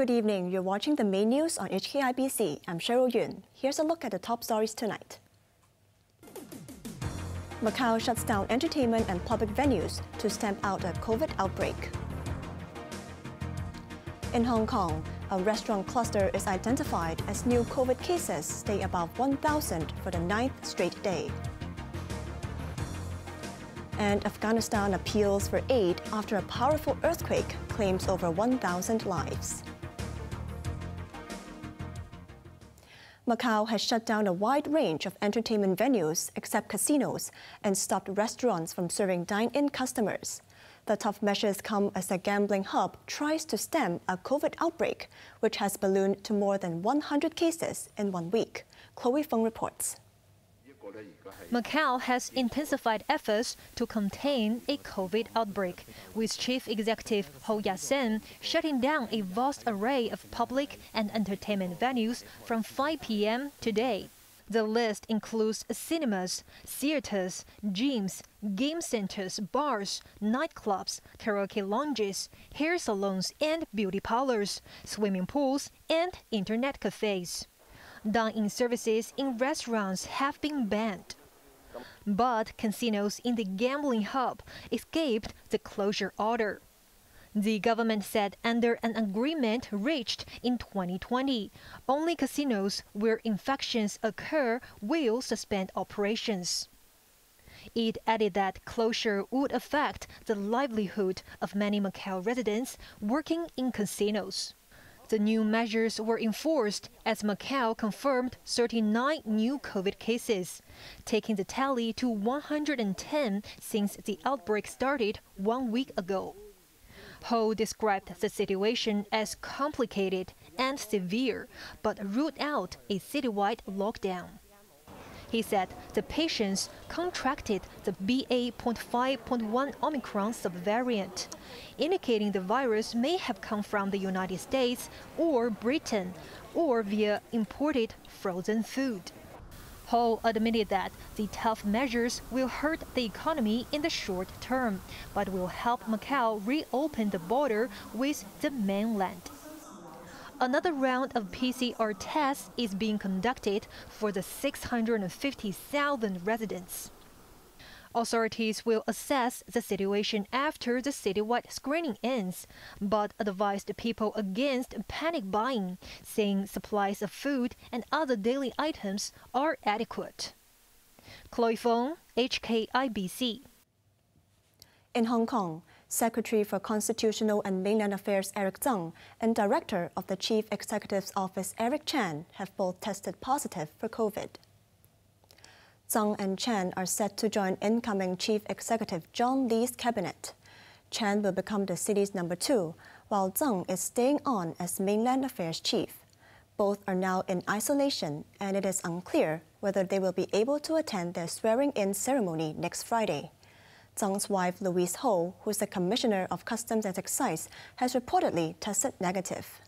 Good evening. You're watching the main news on HKIBC. I'm Cheryl Yuen. Here's a look at the top stories tonight. Macau shuts down entertainment and public venues to stamp out a COVID outbreak. In Hong Kong, a restaurant cluster is identified as new COVID cases stay above 1,000 for the 9th straight day. And Afghanistan appeals for aid after a powerful earthquake claims over 1,000 lives. Macau has shut down a wide range of entertainment venues except casinos and stopped restaurants from serving dine-in customers. The tough measures come as the gambling hub tries to stem a COVID outbreak, which has ballooned to more than 100 cases in 1 week. Chloe Feng reports. Macau has intensified efforts to contain a COVID outbreak, with Chief Executive Ho Ya-sen shutting down a vast array of public and entertainment venues from 5 p.m. today. The list includes cinemas, theaters, gyms, game centers, bars, nightclubs, karaoke lounges, hair salons and beauty parlors, swimming pools, and internet cafes. Dine-in services in restaurants have been banned. But casinos in the gambling hub escaped the closure order. The government said under an agreement reached in 2020, only casinos where infections occur will suspend operations. It added that closure would affect the livelihood of many Macau residents working in casinos. The new measures were enforced as Macau confirmed 39 new COVID cases, taking the tally to 110 since the outbreak started 1 week ago. Ho described the situation as complicated and severe, but ruled out a citywide lockdown. He said the patients contracted the BA.5.1 Omicron subvariant, indicating the virus may have come from the United States or Britain or via imported frozen food. Ho admitted that the tough measures will hurt the economy in the short term, but will help Macau reopen the border with the mainland. Another round of PCR tests is being conducted for the 650,000 residents. Authorities will assess the situation after the citywide screening ends, but advised people against panic buying, saying supplies of food and other daily items are adequate. Chloe Feng, HKIBC. In Hong Kong, Secretary for Constitutional and Mainland Affairs Eric Tsang and Director of the Chief Executive's Office Eric Chan have both tested positive for COVID. Tsang and Chan are set to join incoming Chief Executive John Lee's cabinet. Chan will become the city's number 2, while Tsang is staying on as Mainland Affairs Chief. Both are now in isolation, and it is unclear whether they will be able to attend their swearing-in ceremony next Friday. Tsang's wife, Louise Ho, who is the Commissioner of Customs and Excise, has reportedly tested negative.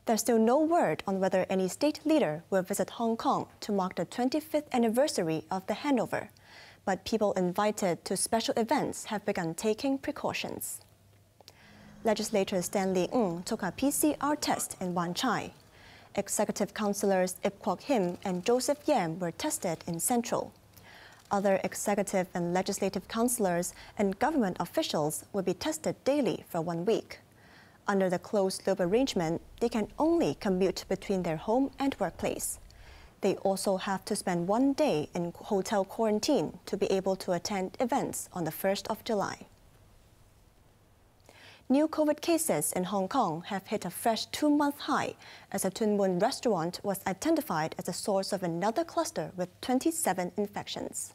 There's still no word on whether any state leader will visit Hong Kong to mark the 25th anniversary of the handover, but people invited to special events have begun taking precautions. Legislator Stanley Ng took a PCR test in Wan Chai. Executive Councillors Ip Kwok Him and Joseph Yam were tested in Central. Other executive and legislative councillors and government officials will be tested daily for 1 week. Under the closed-loop arrangement, they can only commute between their home and workplace. They also have to spend 1 day in hotel quarantine to be able to attend events on the 1st of July. New COVID cases in Hong Kong have hit a fresh 2-month high as a Tuen Mun restaurant was identified as a source of another cluster with 27 infections.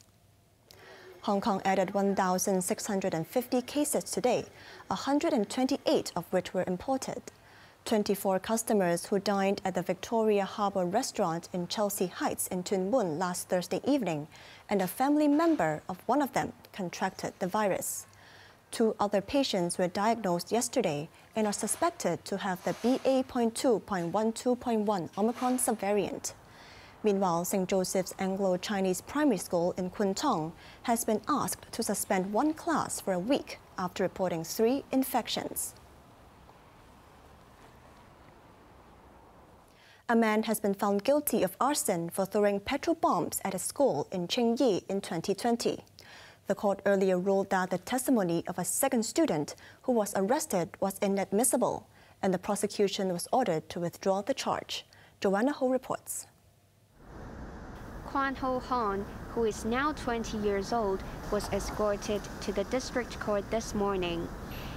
Hong Kong added 1,650 cases today, 128 of which were imported. 24 customers who dined at the Victoria Harbour restaurant in Chelsea Heights in Tuen Mun last Thursday evening, and a family member of one of them contracted the virus. 2 other patients were diagnosed yesterday and are suspected to have the BA.2.12.1 Omicron subvariant. Meanwhile, St. Joseph's Anglo-Chinese Primary School in Kwun Tong has been asked to suspend 1 class for a week after reporting 3 infections. A man has been found guilty of arson for throwing petrol bombs at a school in Qingyi in 2020. The court earlier ruled that the testimony of a second student who was arrested was inadmissible, and the prosecution was ordered to withdraw the charge. Joanna Ho reports. Kwan Ho Han, who is now 20 years old, was escorted to the district court this morning.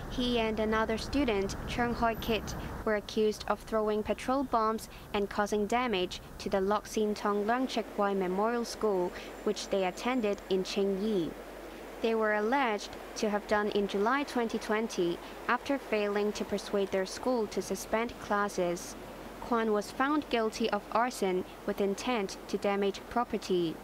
He and another student, Chung Hoi Kit, were accused of throwing petrol bombs and causing damage to the Lok Sin Tong Leung Chek Wai Memorial School, which they attended in Qingyi. They were alleged to have done in July 2020 after failing to persuade their school to suspend classes. Kwan was found guilty of arson with intent to damage property.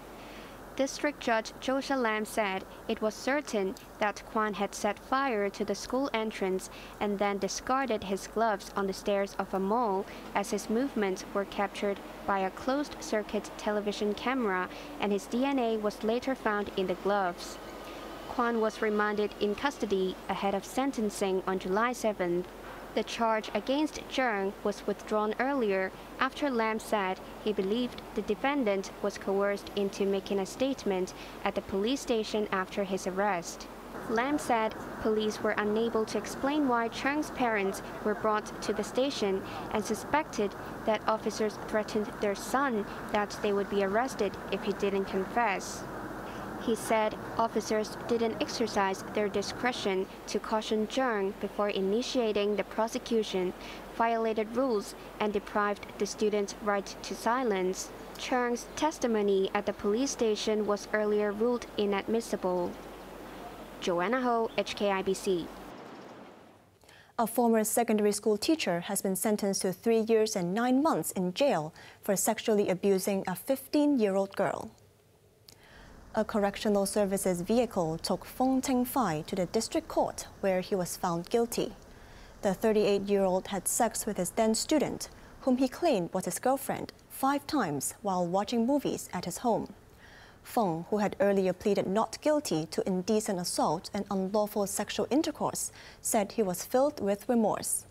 District Judge Joshua Lam said it was certain that Kwan had set fire to the school entrance and then discarded his gloves on the stairs of a mall, as his movements were captured by a closed-circuit television camera and his DNA was later found in the gloves. Kwan was remanded in custody ahead of sentencing on July 7th. The charge against Zheng was withdrawn earlier after Lam said he believed the defendant was coerced into making a statement at the police station after his arrest. Lam said police were unable to explain why Zheng's parents were brought to the station and suspected that officers threatened their son that they would be arrested if he didn't confess. He said officers didn't exercise their discretion to caution Zheng before initiating the prosecution, violated rules, and deprived the student's right to silence. Zheng's testimony at the police station was earlier ruled inadmissible. Joanna Ho, HKIBC. A former secondary school teacher has been sentenced to 3 years and 9 months in jail for sexually abusing a 15-year-old girl. A correctional services vehicle took Feng Tengfai to the district court, where he was found guilty. The 38-year-old had sex with his then student, whom he claimed was his girlfriend, 5 times while watching movies at his home. Feng, who had earlier pleaded not guilty to indecent assault and unlawful sexual intercourse, said he was filled with remorse.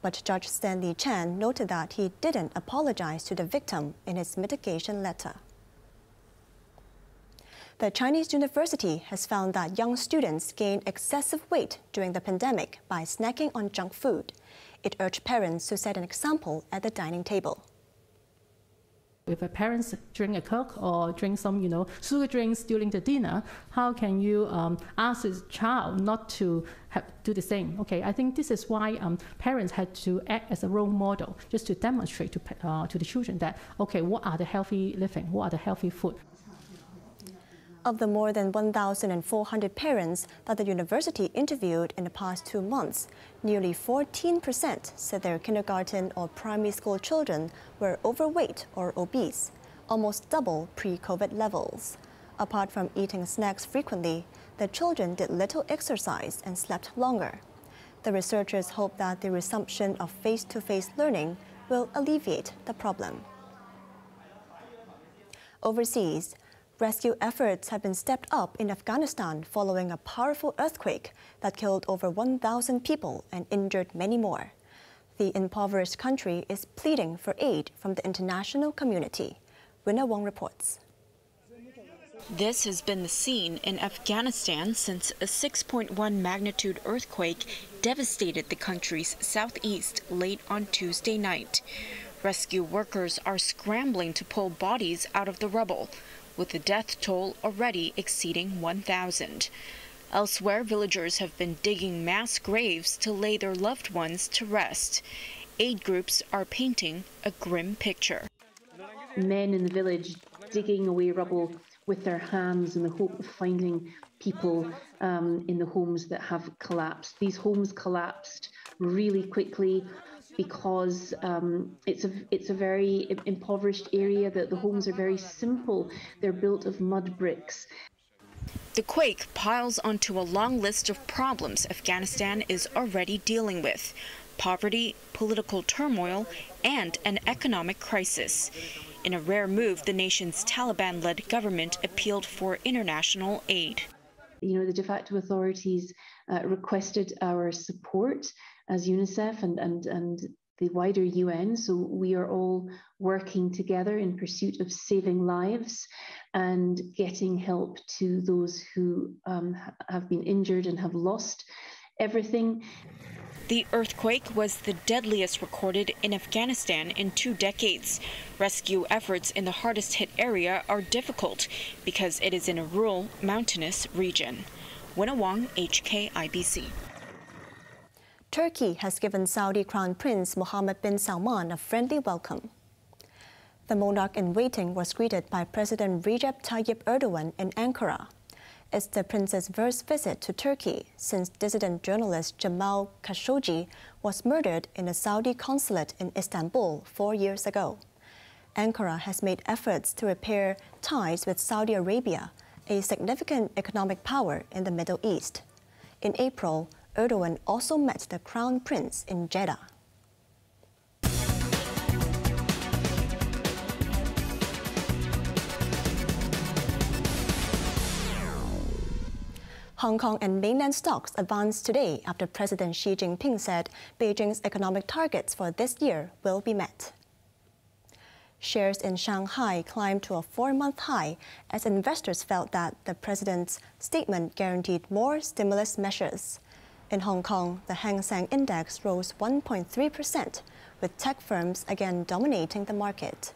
But Judge Stanley Chan noted that he didn't apologize to the victim in his mitigation letter. The Chinese university has found that young students gain excessive weight during the pandemic by snacking on junk food. It urged parents to set an example at the dining table. If a parent drink a Coke or drink some, sugar drinks during the dinner, how can you ask his child not to do the same? Okay, I think this is why parents had to act as a role model, just to demonstrate to the children that, okay, what are the healthy living, what are the healthy food. Of the more than 1,400 parents that the university interviewed in the past 2 months, nearly 14% said their kindergarten or primary school children were overweight or obese, almost double pre-COVID levels. Apart from eating snacks frequently, the children did little exercise and slept longer. The researchers hope that the resumption of face-to-face learning will alleviate the problem. Overseas, rescue efforts have been stepped up in Afghanistan following a powerful earthquake that killed over 1,000 people and injured many more. The impoverished country is pleading for aid from the international community. Rina Wong reports. This has been the scene in Afghanistan since a 6.1 magnitude earthquake devastated the country's southeast late on Tuesday night. Rescue workers are scrambling to pull bodies out of the rubble, with the death toll already exceeding 1,000. Elsewhere, villagers have been digging mass graves to lay their loved ones to rest. Aid groups are painting a grim picture. Men in the village digging away rubble with their hands in the hope of finding people in the homes that have collapsed. These homes collapsed really quickly because it's a very impoverished area. That the homes are very simple. They're built of mud bricks. The quake piles onto a long list of problems Afghanistan is already dealing with: poverty, political turmoil, and an economic crisis. In a rare move, the nation's Taliban-led government appealed for international aid. The de facto authorities requested our support as UNICEF and the wider Yuen. So we are all working together in pursuit of saving lives and getting help to those who have been injured and have lost everything. The earthquake was the deadliest recorded in Afghanistan in 2 decades. Rescue efforts in the hardest hit area are difficult because it is in a rural, mountainous region. Wen Wang, HKIBC. Turkey has given Saudi Crown Prince Mohammed bin Salman a friendly welcome. The monarch in waiting was greeted by President Recep Tayyip Erdogan in Ankara. It's the prince's first visit to Turkey since dissident journalist Jamal Khashoggi was murdered in a Saudi consulate in Istanbul 4 years ago. Ankara has made efforts to repair ties with Saudi Arabia, a significant economic power in the Middle East. In April, Erdogan also met the Crown Prince in Jeddah. Hong Kong and mainland stocks advanced today after President Xi Jinping said Beijing's economic targets for this year will be met. Shares in Shanghai climbed to a 4-month high as investors felt that the president's statement guaranteed more stimulus measures. In Hong Kong, the Hang Seng Index rose 1.3%, with tech firms again dominating the market.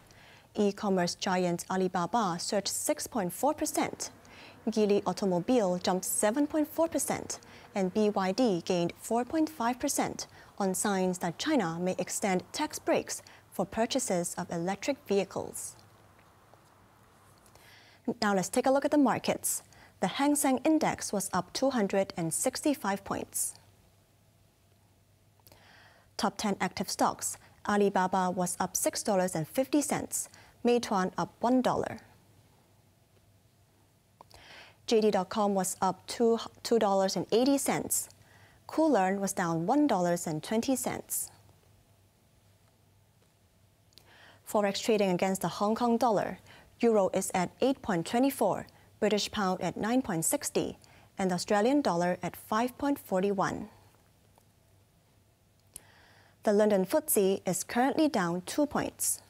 E-commerce giant Alibaba surged 6.4%. Geely Automobile jumped 7.4%, and BYD gained 4.5% on signs that China may extend tax breaks for purchases of electric vehicles. Now let's take a look at the markets. The Hang Seng Index was up 265 points. Top 10 active stocks. Alibaba was up $6.50, Meituan up $1. JD.com was up $2.80. Koolearn was down $1.20. Forex trading against the Hong Kong dollar. Euro is at 8.24, British pound at 9.60, and the Australian dollar at 5.41. The London FTSE is currently down 2 points.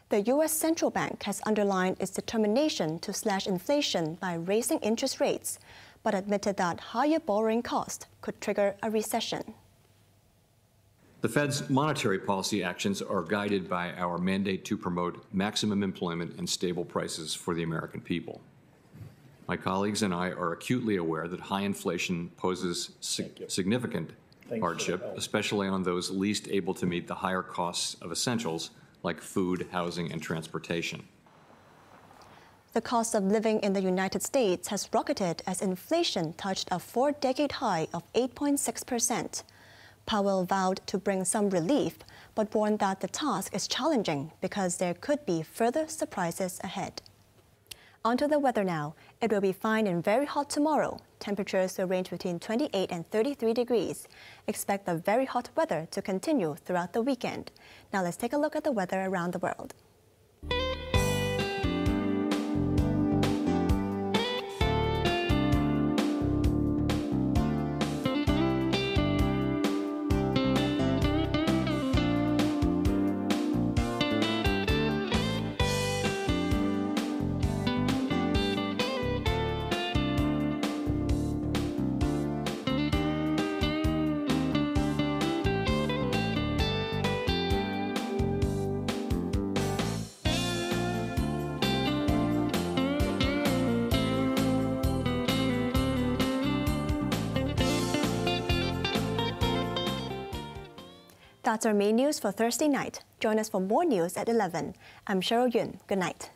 The U.S. Central Bank has underlined its determination to slash inflation by raising interest rates, but admitted that higher borrowing costs could trigger a recession. The Fed's monetary policy actions are guided by our mandate to promote maximum employment and stable prices for the American people. My colleagues and I are acutely aware that high inflation poses significant hardship, especially on those least able to meet the higher costs of essentials like food, housing, and transportation. The cost of living in the United States has rocketed as inflation touched a 4-decade high of 8.6%. Powell vowed to bring some relief, but warned that the task is challenging because there could be further surprises ahead. Onto the weather now. It will be fine and very hot tomorrow. Temperatures will range between 28 and 33 degrees. Expect the very hot weather to continue throughout the weekend. Now let's take a look at the weather around the world. That's our main news for Thursday night. Join us for more news at 11. I'm Cheryl Yuen. Good night.